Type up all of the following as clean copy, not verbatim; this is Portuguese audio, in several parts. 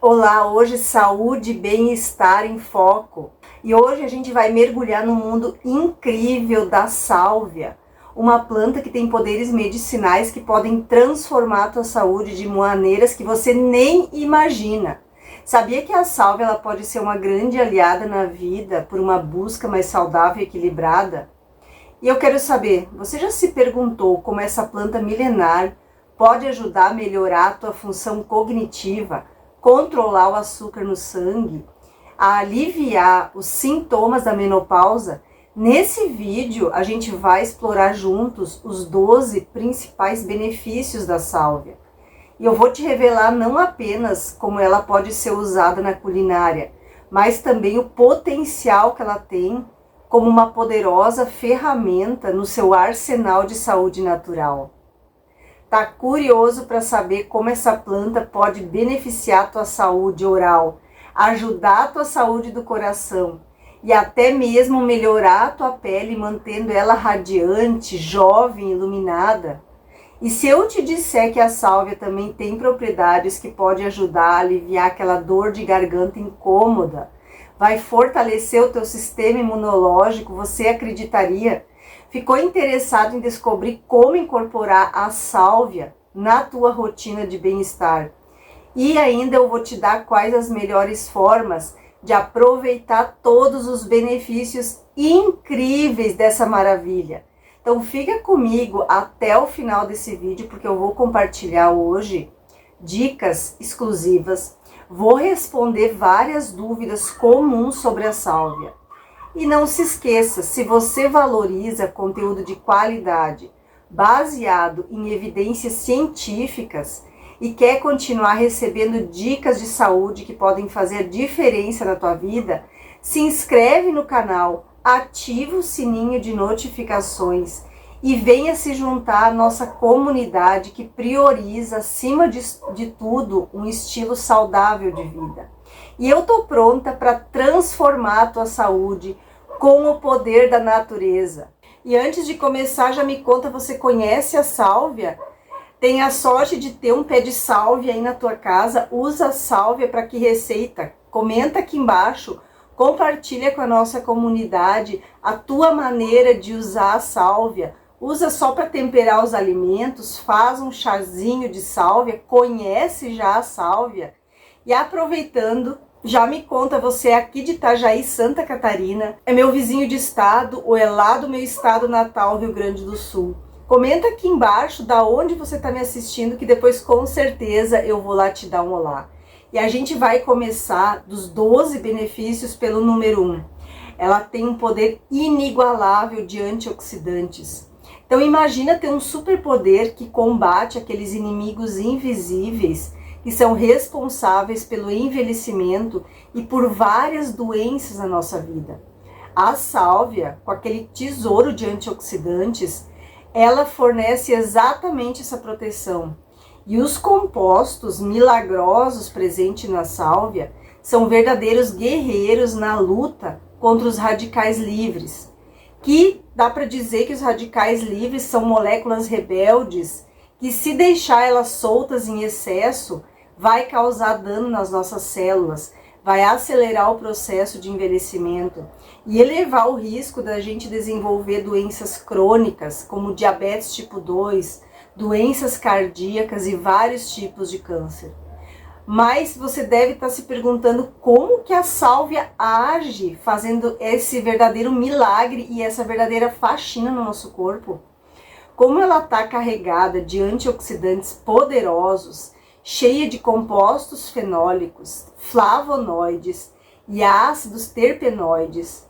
Olá, hoje saúde e bem-estar em foco. E hoje a gente vai mergulhar no mundo incrível da sálvia, uma planta que tem poderes medicinais que podem transformar a tua saúde de maneiras que você nem imagina. Sabia que a sálvia ela pode ser uma grande aliada na vida por uma busca mais saudável e equilibrada? E eu quero saber, você já se perguntou como essa planta milenar pode ajudar a melhorar a tua função cognitiva, controlar o açúcar no sangue, a aliviar os sintomas da menopausa? Nesse vídeo, a gente vai explorar juntos os 12 principais benefícios da sálvia. E eu vou te revelar não apenas como ela pode ser usada na culinária, mas também o potencial que ela tem como uma poderosa ferramenta no seu arsenal de saúde natural. Tá curioso para saber como essa planta pode beneficiar a tua saúde oral, ajudar a tua saúde do coração e até mesmo melhorar a tua pele, mantendo ela radiante, jovem, iluminada? E se eu te disser que a sálvia também tem propriedades que podem ajudar a aliviar aquela dor de garganta incômoda, vai fortalecer o teu sistema imunológico, você acreditaria? Ficou interessado em descobrir como incorporar a sálvia na tua rotina de bem-estar? E ainda eu vou te dar quais as melhores formas de aproveitar todos os benefícios incríveis dessa maravilha. Então fica comigo até o final desse vídeo, porque eu vou compartilhar hoje dicas exclusivas. Vou responder várias dúvidas comuns sobre a sálvia. E não se esqueça, se você valoriza conteúdo de qualidade, baseado em evidências científicas e quer continuar recebendo dicas de saúde que podem fazer diferença na tua vida, se inscreve no canal, ativa o sininho de notificações e venha se juntar à nossa comunidade que prioriza, acima de tudo, um estilo saudável de vida. E eu tô pronta para transformar a tua saúde com o poder da natureza. E antes de começar, já me conta, você conhece a sálvia? Tem a sorte de ter um pé de sálvia aí na tua casa? Usa a sálvia para que receita? Comenta aqui embaixo, compartilha com a nossa comunidade a tua maneira de usar a sálvia. Usa só para temperar os alimentos, faz um chazinho de sálvia, conhece já a sálvia? E aproveitando, já me conta, você é aqui de Itajaí, Santa Catarina, é meu vizinho de estado ou é lá do meu estado natal, Rio Grande do Sul? Comenta aqui embaixo da onde você está me assistindo, que depois com certeza eu vou lá te dar um olá. E a gente vai começar dos 12 benefícios pelo número 1. Ela tem um poder inigualável de antioxidantes. Então imagina ter um superpoder que combate aqueles inimigos invisíveis que são responsáveis pelo envelhecimento e por várias doenças na nossa vida. A sálvia, com aquele tesouro de antioxidantes, ela fornece exatamente essa proteção. E os compostos milagrosos presentes na sálvia são verdadeiros guerreiros na luta contra os radicais livres, que dá para dizer que os radicais livres são moléculas rebeldes que, se deixar elas soltas em excesso, vai causar dano nas nossas células, vai acelerar o processo de envelhecimento e elevar o risco da gente desenvolver doenças crônicas, como diabetes tipo 2, doenças cardíacas e vários tipos de câncer. Mas você deve estar se perguntando como que a sálvia age, fazendo esse verdadeiro milagre e essa verdadeira faxina no nosso corpo. Como ela está carregada de antioxidantes poderosos, cheia de compostos fenólicos, flavonoides e ácidos terpenoides.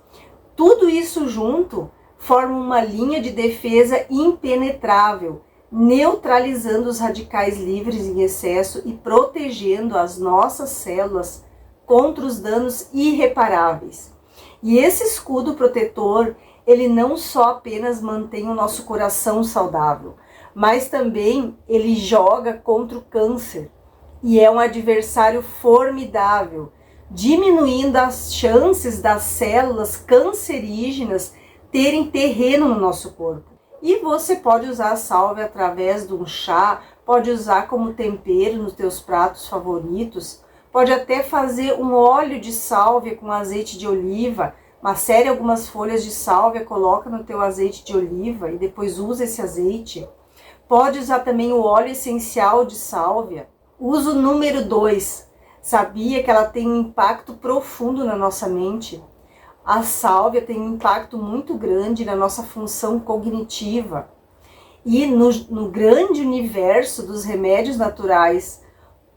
Tudo isso junto forma uma linha de defesa impenetrável, neutralizando os radicais livres em excesso e protegendo as nossas células contra os danos irreparáveis. E esse escudo protetor, ele não só apenas mantém o nosso coração saudável, mas também ele joga contra o câncer e é um adversário formidável, diminuindo as chances das células cancerígenas terem terreno no nosso corpo. E você pode usar a sálvia através de um chá, pode usar como tempero nos teus pratos favoritos, Pode até fazer um óleo de sálvia com azeite de oliva, macere algumas folhas de sálvia, coloca no teu azeite de oliva e depois usa esse azeite. Pode usar também o óleo essencial de sálvia. Uso número 2. Sabia que ela tem um impacto profundo na nossa mente? A sálvia tem um impacto muito grande na nossa função cognitiva. E no grande universo dos remédios naturais,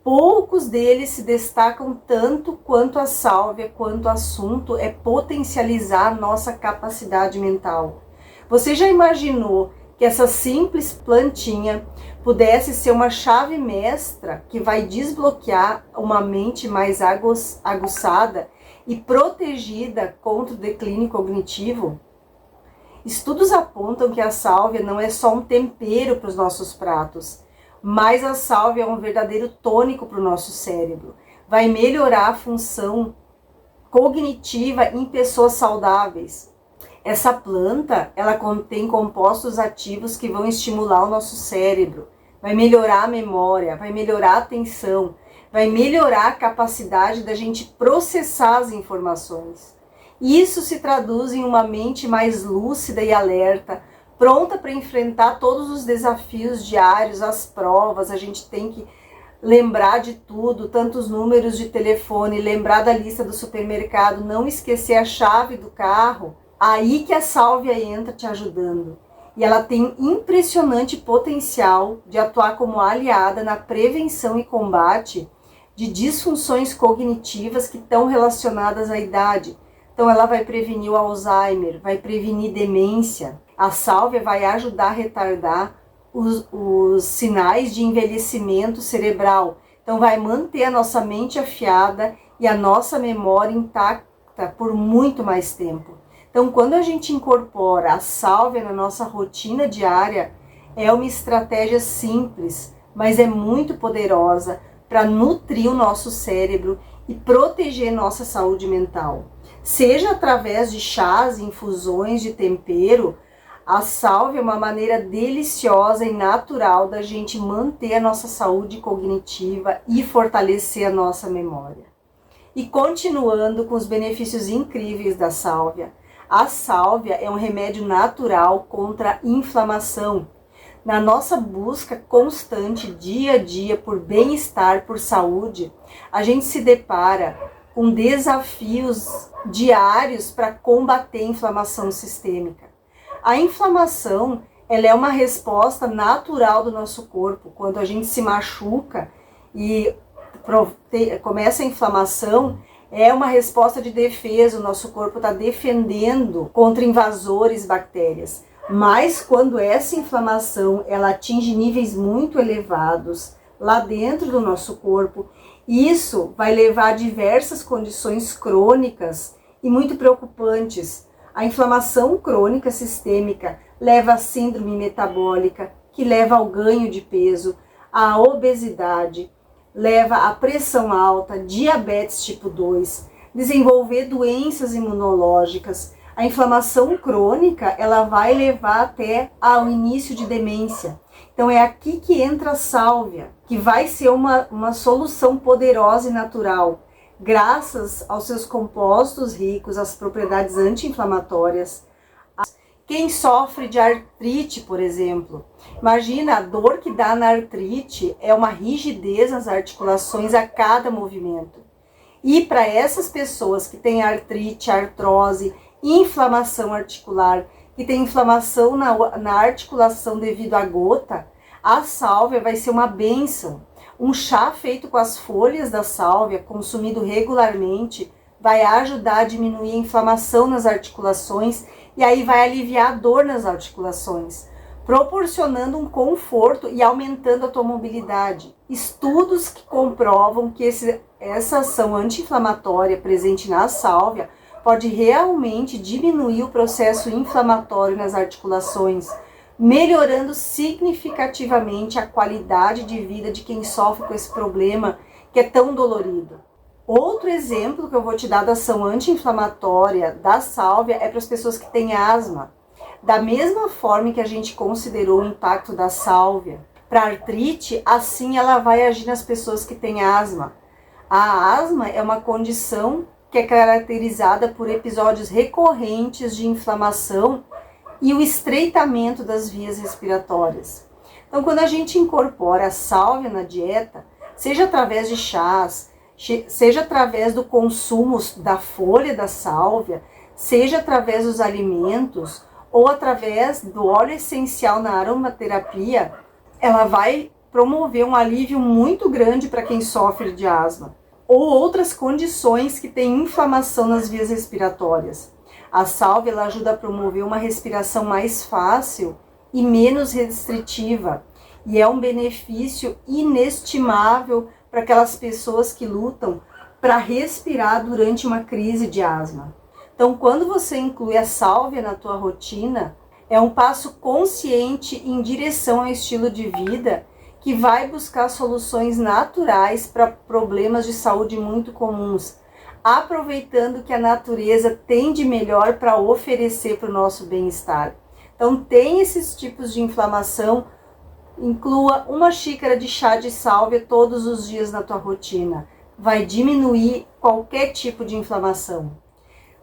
poucos deles se destacam tanto quanto a sálvia, quanto o assunto é potencializar a nossa capacidade mental. Você já imaginou que essa simples plantinha pudesse ser uma chave mestra que vai desbloquear uma mente mais aguçada e protegida contra o declínio cognitivo? Estudos apontam que a sálvia não é só um tempero para os nossos pratos, mas a sálvia é um verdadeiro tônico para o nosso cérebro. Vai melhorar a função cognitiva em pessoas saudáveis. Essa planta, ela contém compostos ativos que vão estimular o nosso cérebro, vai melhorar a memória, vai melhorar a atenção, vai melhorar a capacidade da gente processar as informações. Isso se traduz em uma mente mais lúcida e alerta, pronta para enfrentar todos os desafios diários, as provas. A gente tem que lembrar de tudo, tantos números de telefone, lembrar da lista do supermercado, não esquecer a chave do carro. Aí que a sálvia entra te ajudando. E ela tem impressionante potencial de atuar como aliada na prevenção e combate de disfunções cognitivas que estão relacionadas à idade. Então ela vai prevenir o Alzheimer, vai prevenir demência. A sálvia vai ajudar a retardar os sinais de envelhecimento cerebral. Então vai manter a nossa mente afiada e a nossa memória intacta por muito mais tempo. Então quando a gente incorpora a sálvia na nossa rotina diária, é uma estratégia simples, mas é muito poderosa para nutrir o nosso cérebro e proteger nossa saúde mental. Seja através de chás, infusões de tempero, a sálvia é uma maneira deliciosa e natural da gente manter a nossa saúde cognitiva e fortalecer a nossa memória. E continuando com os benefícios incríveis da sálvia, a sálvia é um remédio natural contra a inflamação. Na nossa busca constante, dia a dia, por bem-estar, por saúde, a gente se depara com desafios diários para combater a inflamação sistêmica. A inflamação, ela é uma resposta natural do nosso corpo. Quando a gente se machuca e começa a inflamação, é uma resposta de defesa. O nosso corpo está defendendo contra invasores, bactérias. Mas quando essa inflamação ela atinge níveis muito elevados lá dentro do nosso corpo, isso vai levar a diversas condições crônicas e muito preocupantes. A inflamação crônica sistêmica leva à síndrome metabólica, que leva ao ganho de peso, à obesidade, leva à pressão alta, diabetes tipo 2, desenvolver doenças imunológicas. A inflamação crônica, ela vai levar até ao início de demência. Então é aqui que entra a sálvia, que vai ser uma solução poderosa e natural, graças aos seus compostos ricos, às propriedades anti-inflamatórias. Quem sofre de artrite, por exemplo, imagina a dor que dá na artrite, é uma rigidez nas articulações a cada movimento. E para essas pessoas que têm artrite, artrose, inflamação articular, que tem inflamação na articulação devido à gota, a sálvia vai ser uma bênção. Um chá feito com as folhas da sálvia, consumido regularmente, vai ajudar a diminuir a inflamação nas articulações e aí vai aliviar a dor nas articulações, proporcionando um conforto e aumentando a tua mobilidade. Estudos que comprovam que essa ação anti-inflamatória presente na sálvia pode realmente diminuir o processo inflamatório nas articulações, melhorando significativamente a qualidade de vida de quem sofre com esse problema que é tão dolorido. Outro exemplo que eu vou te dar da ação anti-inflamatória da sálvia é para as pessoas que têm asma. Da mesma forma que a gente considerou o impacto da sálvia para artrite, assim ela vai agir nas pessoas que têm asma. A asma é uma condição que é caracterizada por episódios recorrentes de inflamação e o estreitamento das vias respiratórias. Então, quando a gente incorpora a sálvia na dieta, seja através de chás, seja através do consumo da folha da sálvia, seja através dos alimentos ou através do óleo essencial na aromaterapia, ela vai promover um alívio muito grande para quem sofre de asma ou outras condições que têm inflamação nas vias respiratórias. A sálvia ela ajuda a promover uma respiração mais fácil e menos restritiva, e é um benefício inestimável para aquelas pessoas que lutam para respirar durante uma crise de asma. Então, quando você inclui a sálvia na tua rotina, é um passo consciente em direção ao estilo de vida que vai buscar soluções naturais para problemas de saúde muito comuns, aproveitando que a natureza tem de melhor para oferecer para o nosso bem-estar. Então, tem esses tipos de inflamação, inclua uma xícara de chá de sálvia todos os dias na tua rotina. Vai diminuir qualquer tipo de inflamação.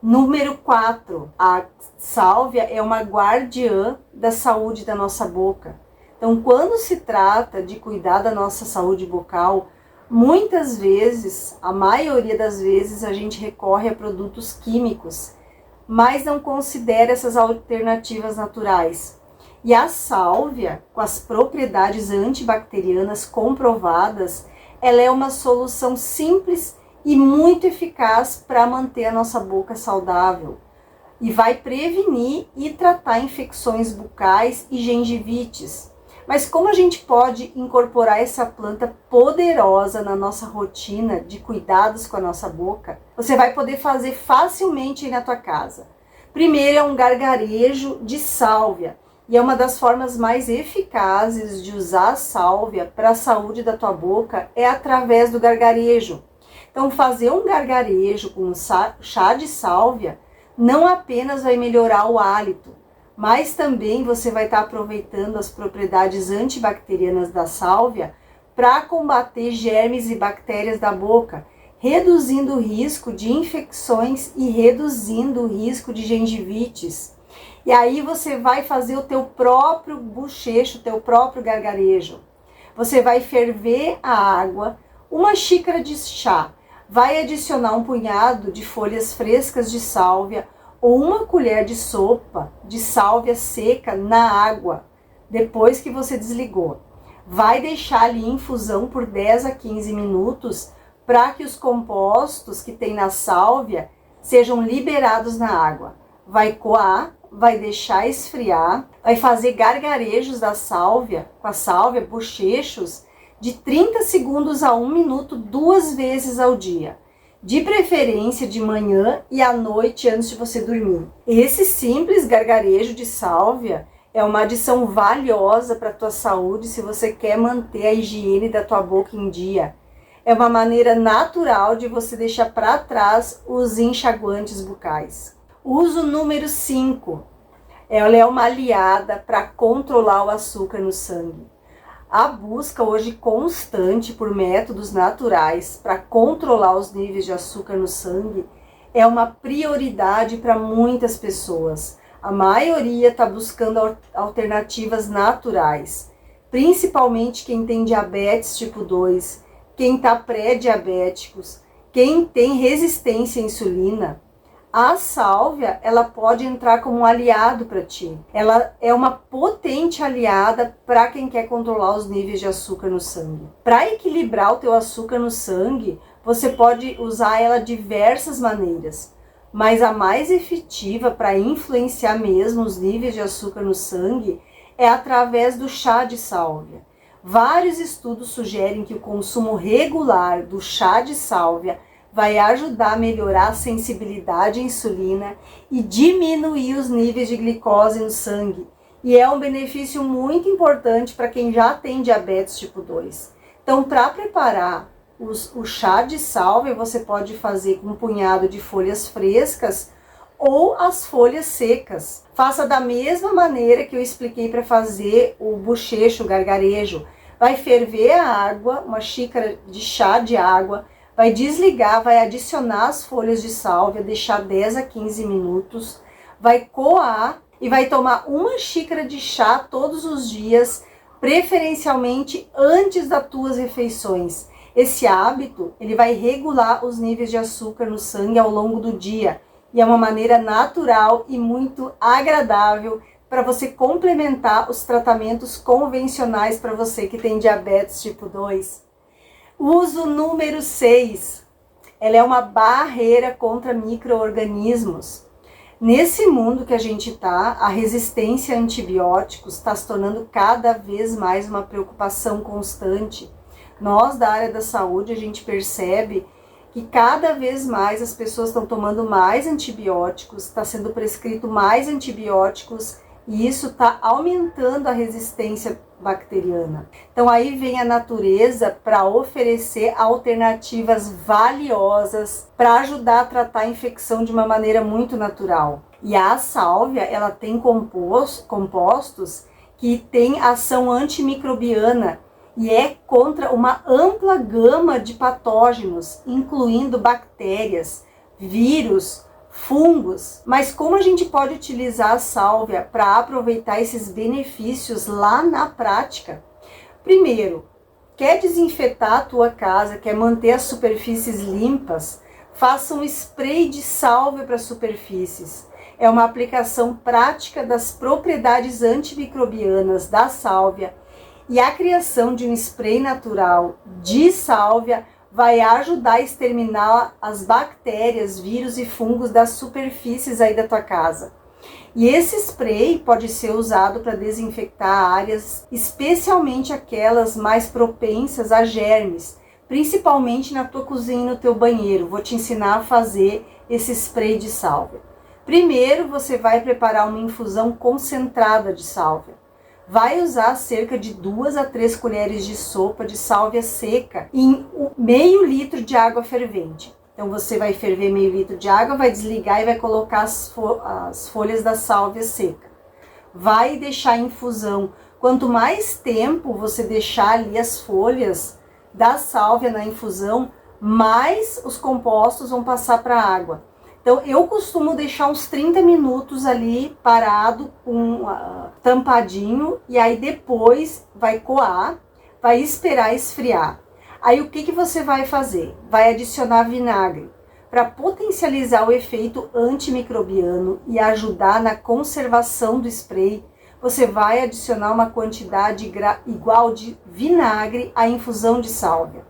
Número 4, a sálvia é uma guardiã da saúde da nossa boca. Então, quando se trata de cuidar da nossa saúde bucal, muitas vezes, a maioria das vezes, a gente recorre a produtos químicos, mas não considera essas alternativas naturais. E a sálvia, com as propriedades antibacterianas comprovadas, ela é uma solução simples e muito eficaz para manter a nossa boca saudável. E vai prevenir e tratar infecções bucais e gengivites. Mas como a gente pode incorporar essa planta poderosa na nossa rotina de cuidados com a nossa boca? Você vai poder fazer facilmente aí na tua casa. Primeiro é um gargarejo de sálvia. E é uma das formas mais eficazes de usar a sálvia para a saúde da tua boca é através do gargarejo. Então, fazer um gargarejo com um chá de sálvia não apenas vai melhorar o hálito, mas também você vai estar aproveitando as propriedades antibacterianas da sálvia para combater germes e bactérias da boca, reduzindo o risco de infecções e reduzindo o risco de gengivites. E aí você vai fazer o teu próprio bochecho, o teu próprio gargarejo. Você vai ferver a água, uma xícara de chá, vai adicionar um punhado de folhas frescas de sálvia ou uma colher de sopa de sálvia seca na água, depois que você desligou. Vai deixar ali em infusão por 10 a 15 minutos para que os compostos que tem na sálvia sejam liberados na água. Vai coar, vai deixar esfriar, vai fazer gargarejos da sálvia, com a sálvia, bochechos, de 30 segundos a 1 minuto 2 vezes ao dia. De preferência de manhã e à noite antes de você dormir. Esse simples gargarejo de sálvia é uma adição valiosa para a tua saúde se você quer manter a higiene da tua boca em dia. É uma maneira natural de você deixar para trás os enxaguantes bucais. Uso número 5. Ela é uma aliada para controlar o açúcar no sangue. A busca hoje constante por métodos naturais para controlar os níveis de açúcar no sangue é uma prioridade para muitas pessoas. A maioria está buscando alternativas naturais, principalmente quem tem diabetes tipo 2, quem está pré-diabéticos, quem tem resistência à insulina. A sálvia, ela pode entrar como um aliado para ti. Ela é uma potente aliada para quem quer controlar os níveis de açúcar no sangue. Para equilibrar o teu açúcar no sangue, você pode usar ela de diversas maneiras, mas a mais efetiva para influenciar mesmo os níveis de açúcar no sangue é através do chá de sálvia. Vários estudos sugerem que o consumo regular do chá de sálvia vai ajudar a melhorar a sensibilidade à insulina e diminuir os níveis de glicose no sangue. E é um benefício muito importante para quem já tem diabetes tipo 2. Então, para preparar o chá de sálvia, você pode fazer com um punhado de folhas frescas ou as folhas secas. Faça da mesma maneira que eu expliquei para fazer o bochecho, o gargarejo. Vai ferver a água, uma xícara de chá de água, vai desligar, vai adicionar as folhas de sálvia, deixar 10 a 15 minutos, vai coar e vai tomar uma xícara de chá todos os dias, preferencialmente antes das tuas refeições. Esse hábito, ele vai regular os níveis de açúcar no sangue ao longo do dia e é uma maneira natural e muito agradável para você complementar os tratamentos convencionais para você que tem diabetes tipo 2. Uso número 6. Ela é uma barreira contra micro-organismos. Nesse mundo que a gente está, a resistência a antibióticos está se tornando cada vez mais uma preocupação constante. Nós, da área da saúde, a gente percebe que cada vez mais as pessoas estão tomando mais antibióticos, está sendo prescrito mais antibióticos e isso está aumentando a resistência bacteriana. Então aí vem a natureza para oferecer alternativas valiosas para ajudar a tratar a infecção de uma maneira muito natural. E a sálvia, ela tem compostos que têm ação antimicrobiana e é contra uma ampla gama de patógenos, incluindo bactérias, vírus, fungos. Mas como a gente pode utilizar a sálvia para aproveitar esses benefícios lá na prática? Primeiro, quer desinfetar a tua casa, quer manter as superfícies limpas? Faça um spray de sálvia para superfícies. É uma aplicação prática das propriedades antimicrobianas da sálvia. E a criação de um spray natural de sálvia vai ajudar a exterminar as bactérias, vírus e fungos das superfícies aí da tua casa. E esse spray pode ser usado para desinfectar áreas, especialmente aquelas mais propensas a germes, principalmente na tua cozinha e no teu banheiro. Vou te ensinar a fazer esse spray de sálvia. Primeiro, você vai preparar uma infusão concentrada de sálvia. Vai usar cerca de 2 a 3 colheres de sopa de sálvia seca em meio litro de água fervente. Então você vai ferver meio litro de água, vai desligar e vai colocar as folhas da sálvia seca. Vai deixar em infusão. Quanto mais tempo você deixar ali as folhas da sálvia na infusão, mais os compostos vão passar para a água. Então, eu costumo deixar uns 30 minutos ali parado, tampadinho, e aí depois vai coar, vai esperar esfriar. Aí, o que você vai fazer? Vai adicionar vinagre para potencializar o efeito antimicrobiano e ajudar na conservação do spray. Você vai adicionar uma quantidade igual de vinagre à infusão de sálvia.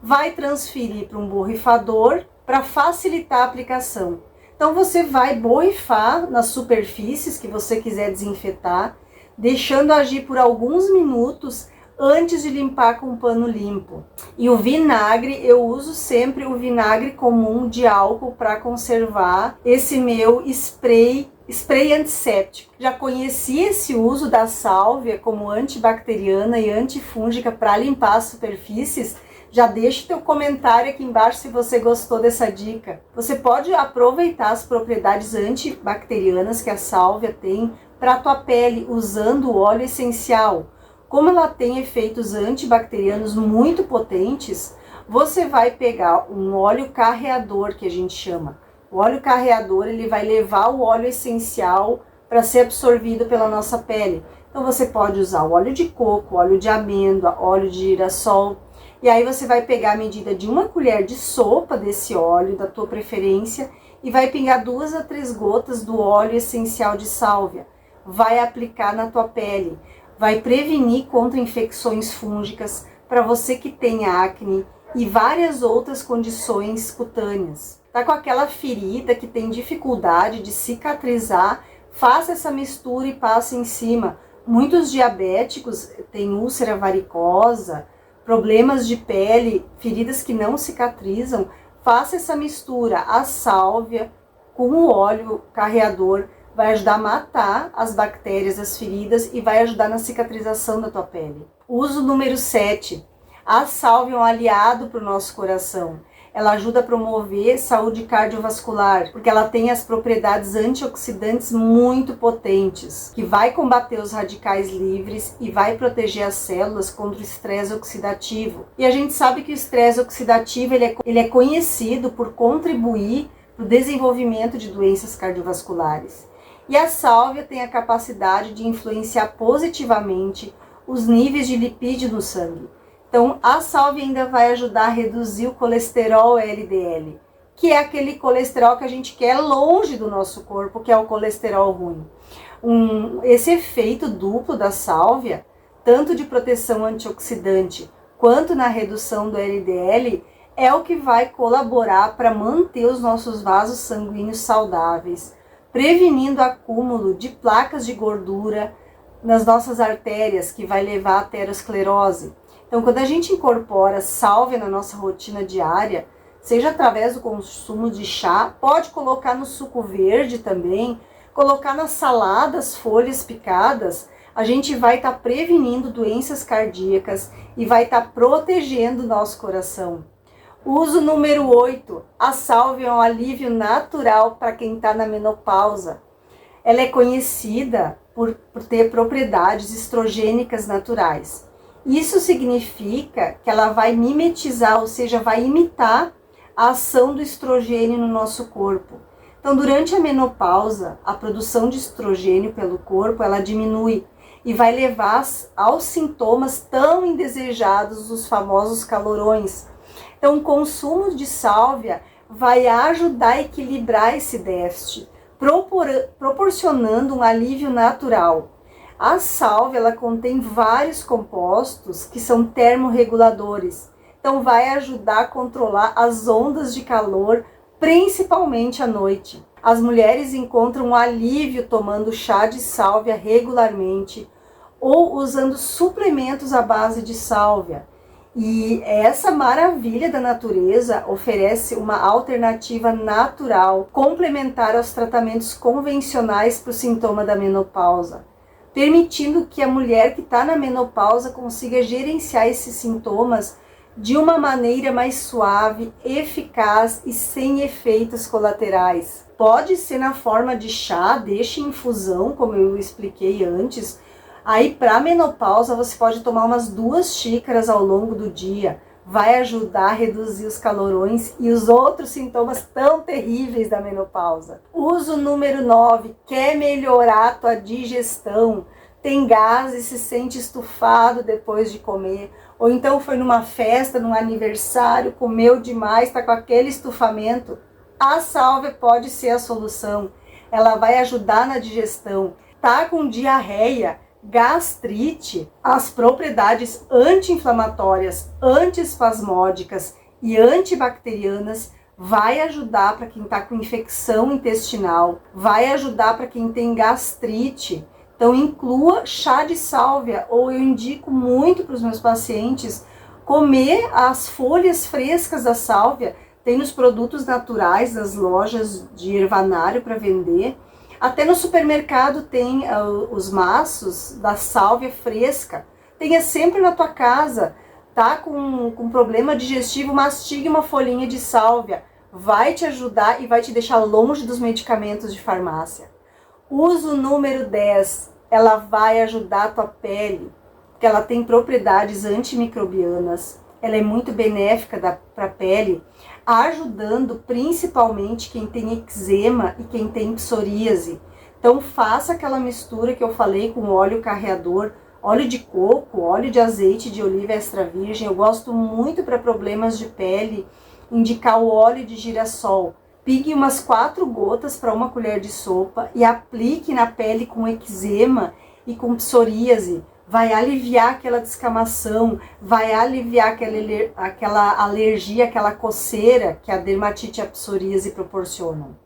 Vai transferir para um borrifador para facilitar a aplicação. Então você vai borrifar nas superfícies que você quiser desinfetar, deixando agir por alguns minutos antes de limpar com um pano limpo. E o vinagre, eu uso sempre o vinagre comum de álcool para conservar esse meu spray antisséptico. Já conheci esse uso da sálvia como antibacteriana e antifúngica para limpar as superfícies. Já deixa teu comentário aqui embaixo se você gostou dessa dica. Você pode aproveitar as propriedades antibacterianas que a sálvia tem para a tua pele usando o óleo essencial. Como ela tem efeitos antibacterianos muito potentes, você vai pegar um óleo carreador, que a gente chama. O óleo carreador, ele vai levar o óleo essencial para ser absorvido pela nossa pele. Então você pode usar o óleo de coco, óleo de amêndoa, óleo de girassol. E aí você vai pegar a medida de 1 colher de sopa desse óleo, da tua preferência, e vai pingar 2 a 3 gotas do óleo essencial de sálvia. Vai aplicar na tua pele. Vai prevenir contra infecções fúngicas para você que tem acne e várias outras condições cutâneas. Tá com aquela ferida que tem dificuldade de cicatrizar, faça essa mistura e passe em cima. Muitos diabéticos têm úlcera varicosa, problemas de pele, feridas que não cicatrizam. Faça essa mistura, a sálvia com o óleo carreador, vai ajudar a matar as bactérias das feridas e vai ajudar na cicatrização da tua pele. Uso número 7. A sálvia é um aliado para o nosso coração. ela ajuda a promover saúde cardiovascular, porque ela tem as propriedades antioxidantes muito potentes, que vai combater os radicais livres e vai proteger as células contra o estresse oxidativo. E a gente sabe que o estresse oxidativo ele é conhecido por contribuir para o desenvolvimento de doenças cardiovasculares. E a sálvia tem a capacidade de influenciar positivamente os níveis de lipídio no sangue. Então, a sálvia ainda vai ajudar a reduzir o colesterol LDL, que é aquele colesterol que a gente quer longe do nosso corpo, que é o colesterol ruim. Esse efeito duplo da sálvia, tanto de proteção antioxidante quanto na redução do LDL, é o que vai colaborar para manter os nossos vasos sanguíneos saudáveis, prevenindo o acúmulo de placas de gordura nas nossas artérias, que vai levar à aterosclerose. Então, quando a gente incorpora sálvia na nossa rotina diária, seja através do consumo de chá, pode colocar no suco verde também, colocar nas saladas, folhas picadas, a gente vai estar prevenindo doenças cardíacas e vai estar protegendo o nosso coração. Uso número 8, a sálvia é um alívio natural para quem está na menopausa. Ela é conhecida por ter propriedades estrogênicas naturais. Isso significa que ela vai mimetizar, ou seja, vai imitar a ação do estrogênio no nosso corpo. Então, durante a menopausa, a produção de estrogênio pelo corpo, ela diminui e vai levar aos sintomas tão indesejados dos famosos calorões. Então, o consumo de sálvia vai ajudar a equilibrar esse déficit, proporcionando um alívio natural. A sálvia, ela contém vários compostos que são termorreguladores. Então, vai ajudar a controlar as ondas de calor, principalmente à noite. As mulheres encontram um alívio tomando chá de sálvia regularmente ou usando suplementos à base de sálvia. E essa maravilha da natureza oferece uma alternativa natural, complementar aos tratamentos convencionais para o sintoma da menopausa, permitindo que a mulher que está na menopausa consiga gerenciar esses sintomas de uma maneira mais suave, eficaz e sem efeitos colaterais. Pode ser na forma de chá, deixe infusão, como eu expliquei antes. Aí, para menopausa, você pode tomar umas 2 xícaras ao longo do dia. Vai ajudar a reduzir os calorões e os outros sintomas tão terríveis da menopausa. Uso número 9, quer melhorar a tua digestão, tem gases, se sente estufado depois de comer, ou então foi numa festa, num aniversário, comeu demais, está com aquele estufamento. A sálvia pode ser a solução. Ela vai ajudar na digestão. Tá com diarreia, gastrite, as propriedades anti-inflamatórias, antiespasmódicas e antibacterianas vai ajudar para quem está com infecção intestinal, vai ajudar para quem tem gastrite. Então, inclua chá de sálvia, ou eu indico muito para os meus pacientes comer as folhas frescas da sálvia. Tem nos produtos naturais das lojas de ervanário para vender. Até no supermercado tem os maços da sálvia fresca. Tenha sempre na tua casa. Tá com problema digestivo, mastigue uma folhinha de sálvia. Vai te ajudar e vai te deixar longe dos medicamentos de farmácia. Uso número 10, ela vai ajudar a tua pele, porque ela tem propriedades antimicrobianas, ela é muito benéfica para a pele, ajudando principalmente quem tem eczema e quem tem psoríase. Então faça aquela mistura que eu falei com óleo carreador, óleo de coco, óleo de azeite de oliva extra virgem. Eu gosto muito para problemas de pele, indicar o óleo de girassol. Pigue umas 4 gotas para 1 colher de sopa e aplique na pele com eczema e com psoríase. Vai aliviar aquela descamação, vai aliviar aquela alergia, aquela coceira que a dermatite e a psoríase proporcionam.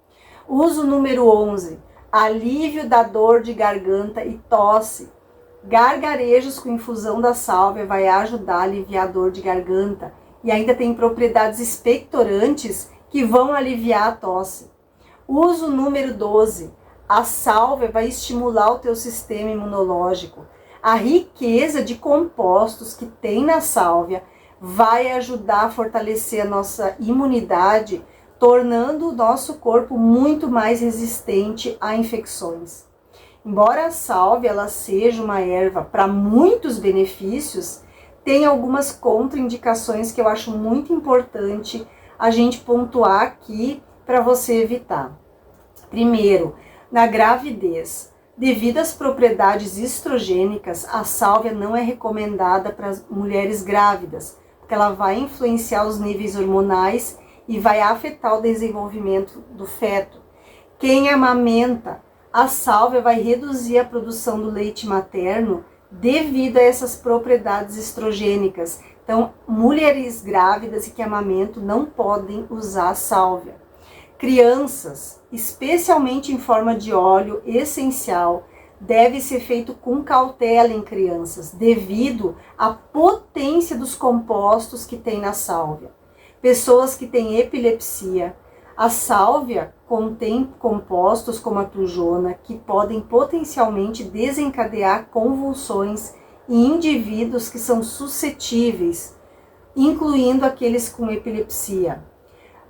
Uso número 11, alívio da dor de garganta e tosse. Gargarejos com infusão da sálvia vai ajudar a aliviar a dor de garganta. E ainda tem propriedades expectorantes que vão aliviar a tosse. Uso número 12. A sálvia vai estimular o teu sistema imunológico. A riqueza de compostos que tem na sálvia vai ajudar a fortalecer a nossa imunidade, tornando o nosso corpo muito mais resistente a infecções. Embora a sálvia ela seja uma erva para muitos benefícios, tem algumas contraindicações que eu acho muito importante a gente pontuar aqui para você evitar. Primeiro, na gravidez, devido às propriedades estrogênicas, a sálvia não é recomendada para as mulheres grávidas, porque ela vai influenciar os níveis hormonais e vai afetar o desenvolvimento do feto. Quem amamenta, a sálvia vai reduzir a produção do leite materno devido a essas propriedades estrogênicas. Então, mulheres grávidas e que amamentam não podem usar a sálvia. Crianças, especialmente em forma de óleo essencial, deve ser feito com cautela em crianças, devido à potência dos compostos que tem na sálvia. Pessoas que têm epilepsia, a sálvia contém compostos como a tujona que podem potencialmente desencadear convulsões em indivíduos que são suscetíveis, incluindo aqueles com epilepsia.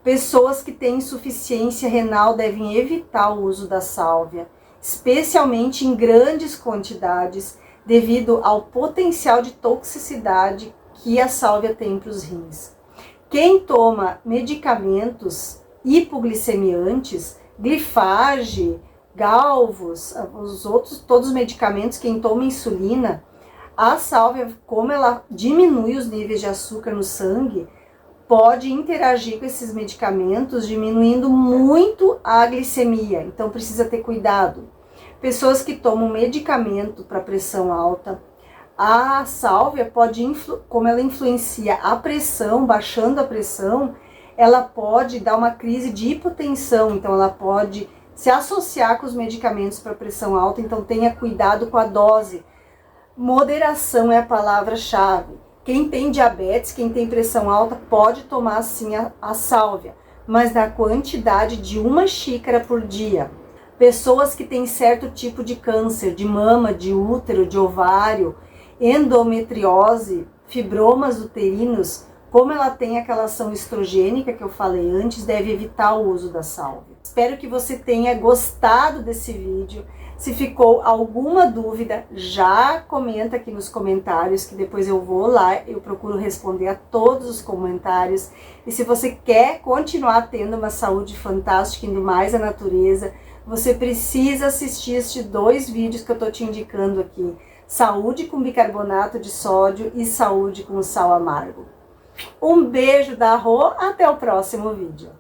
Pessoas que têm insuficiência renal devem evitar o uso da sálvia, especialmente em grandes quantidades, devido ao potencial de toxicidade que a sálvia tem para os rins. Quem toma medicamentos hipoglicemiantes, glifage, galvos, os outros, todos os medicamentos, quem toma insulina, a sálvia, como ela diminui os níveis de açúcar no sangue, pode interagir com esses medicamentos, diminuindo muito a glicemia, então precisa ter cuidado. Pessoas que tomam medicamento para pressão alta, a sálvia pode, como ela influencia a pressão, baixando a pressão, ela pode dar uma crise de hipotensão, então ela pode se associar com os medicamentos para pressão alta, então tenha cuidado com a dose. Moderação é a palavra-chave. Quem tem diabetes, quem tem pressão alta, pode tomar sim a sálvia, mas na quantidade de 1 xícara por dia. Pessoas que têm certo tipo de câncer, de mama, de útero, de ovário, endometriose, fibromas uterinos, como ela tem aquela ação estrogênica que eu falei antes, deve evitar o uso da sálvia. Espero que você tenha gostado desse vídeo. Se ficou alguma dúvida, já comenta aqui nos comentários, que depois eu vou lá, eu procuro responder a todos os comentários. E se você quer continuar tendo uma saúde fantástica, indo mais à natureza, você precisa assistir estes 2 vídeos que eu tô te indicando aqui. Saúde com bicarbonato de sódio e saúde com sal amargo. Um beijo da Rô, até o próximo vídeo.